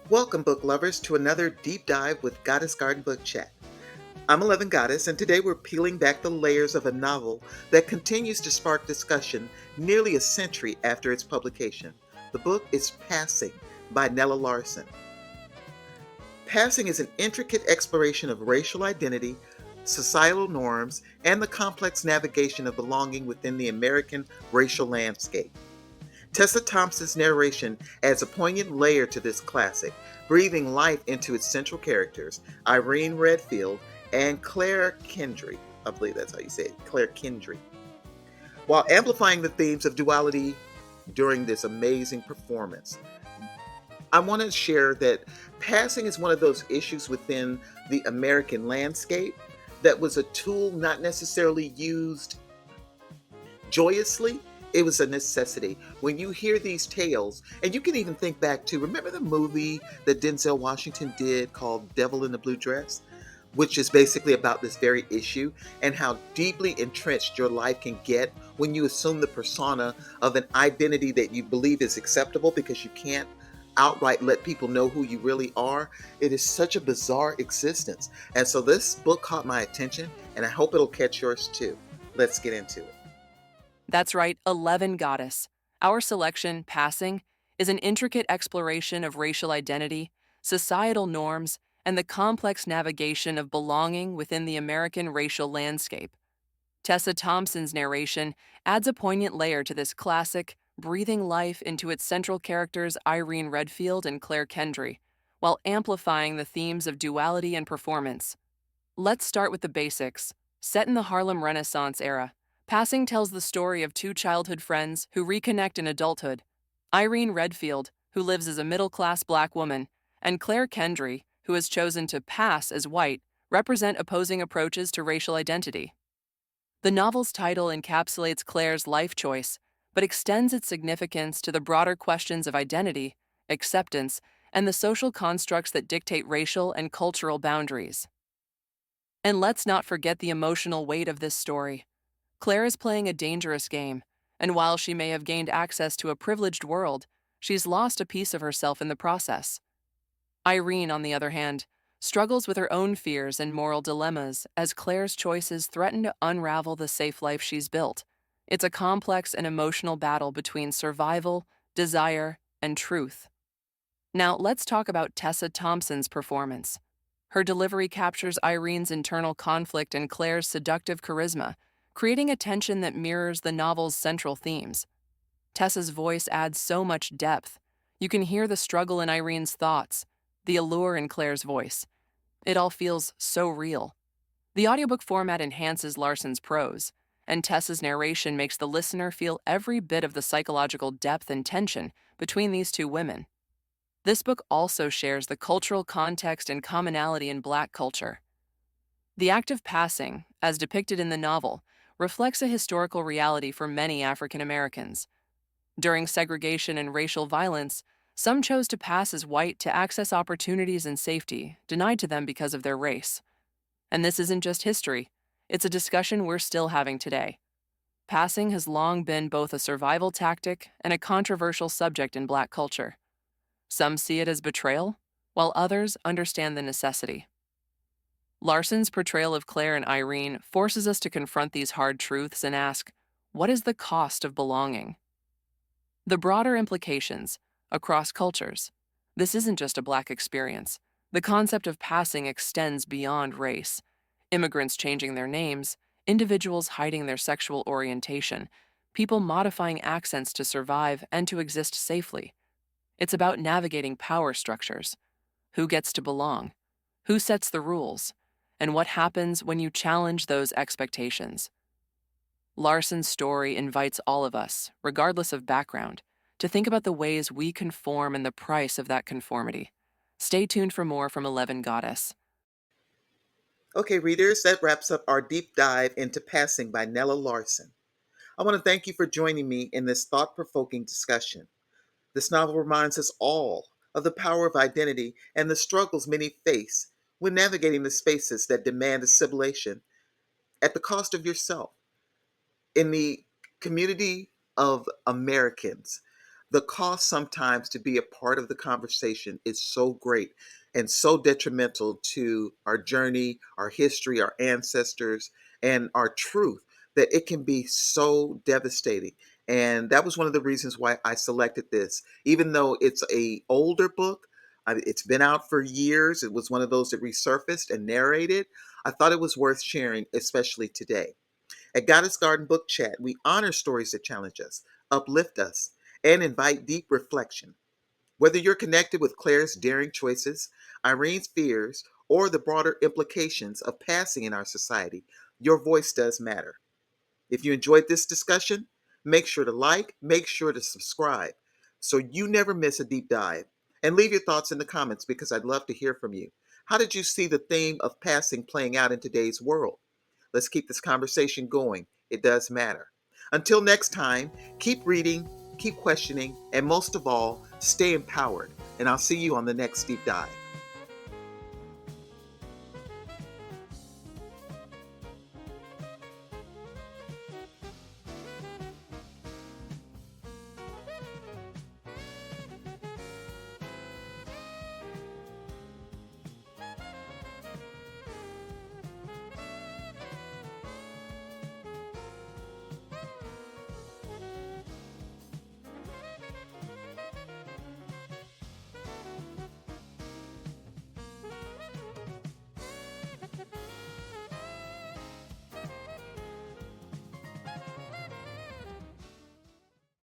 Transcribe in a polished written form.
Welcome, book lovers, to another deep dive with Goddess Garden Book Chat. I'm 11 Goddess, and today we're peeling back the layers of a novel that continues to spark discussion nearly a century after its publication. The book is Passing by Nella Larsen. Passing is an intricate exploration of racial identity, societal norms, and the complex navigation of belonging within the American racial landscape. Tessa Thompson's narration adds a poignant layer to this classic, breathing life into its central characters, Irene Redfield and Clare Kendry. I believe that's how you say it, Clare Kendry, while amplifying the themes of duality during this amazing performance. I want to share that passing is one of those issues within the American landscape that was a tool not necessarily used joyously. It was a necessity. When you hear these tales, and you can even think back to, remember the movie that Denzel Washington did called Devil in the Blue Dress, which is basically about this very issue and how deeply entrenched your life can get when you assume the persona of an identity that you believe is acceptable because you can't outright let people know who you really are. It is such a bizarre existence. And so this book caught my attention, and I hope it'll catch yours too. Let's get into it. That's right, 11 Goddess. Our selection, Passing, is an intricate exploration of racial identity, societal norms, and the complex navigation of belonging within the American racial landscape. Tessa Thompson's narration adds a poignant layer to this classic, breathing life into its central characters Irene Redfield and Clare Kendry, while amplifying the themes of duality and performance. Let's start with the basics. Set in the Harlem Renaissance era, Passing tells the story of two childhood friends who reconnect in adulthood. Irene Redfield, who lives as a middle-class black woman, and Clare Kendry, who has chosen to pass as white, represent opposing approaches to racial identity. The novel's title encapsulates Clare's life choice, but extends its significance to the broader questions of identity, acceptance, and the social constructs that dictate racial and cultural boundaries. And let's not forget the emotional weight of this story. Claire is playing a dangerous game, and while she may have gained access to a privileged world, she's lost a piece of herself in the process. Irene, on the other hand, struggles with her own fears and moral dilemmas as Claire's choices threaten to unravel the safe life she's built. It's a complex and emotional battle between survival, desire, and truth. Now, let's talk about Tessa Thompson's performance. Her delivery captures Irene's internal conflict and Claire's seductive charisma, creating a tension that mirrors the novel's central themes. Tessa's voice adds so much depth. You can hear the struggle in Irene's thoughts, the allure in Claire's voice. It all feels so real. The audiobook format enhances Larsen's prose, and Tessa's narration makes the listener feel every bit of the psychological depth and tension between these two women. This book also shares the cultural context and commonality in Black culture. The act of passing, as depicted in the novel, reflects a historical reality for many African Americans. During segregation and racial violence, some chose to pass as white to access opportunities and safety denied to them because of their race. And this isn't just history, it's a discussion we're still having today. Passing has long been both a survival tactic and a controversial subject in Black culture. Some see it as betrayal, while others understand the necessity. Larsen's portrayal of Claire and Irene forces us to confront these hard truths and ask, what is the cost of belonging? The broader implications, across cultures. This isn't just a Black experience. The concept of passing extends beyond race. Immigrants changing their names, individuals hiding their sexual orientation, people modifying accents to survive and to exist safely. It's about navigating power structures. Who gets to belong? Who sets the rules? And what happens when you challenge those expectations? Larsen's story invites all of us, regardless of background, to think about the ways we conform and the price of that conformity. Stay tuned for more from 11 Goddess. Okay, readers, that wraps up our deep dive into Passing by Nella Larsen. I want to thank you for joining me in this thought provoking discussion. This novel reminds us all of the power of identity and the struggles many face when navigating the spaces that demand assimilation at the cost of yourself. In the community of Americans, The cost sometimes to be a part of the conversation is so great and so detrimental to our journey, our history, our ancestors, and our truth that it can be so devastating. And that was one of the reasons why I selected this. Even though it's a older book, it's been out for years. It was one of those that resurfaced and narrated. I thought it was worth sharing, especially today. At Goddess Garden Book Chat, we honor stories that challenge us, uplift us, and invite deep reflection. Whether you're connected with Claire's daring choices, Irene's fears, or the broader implications of passing in our society, your voice does matter. If you enjoyed this discussion, make sure to like, make sure to subscribe so you never miss a deep dive. And leave your thoughts in the comments because I'd love to hear from you. How did you see the theme of passing playing out in today's world? Let's keep this conversation going. It does matter. Until next time, keep reading, keep questioning, and most of all, stay empowered. And I'll see you on the next deep dive.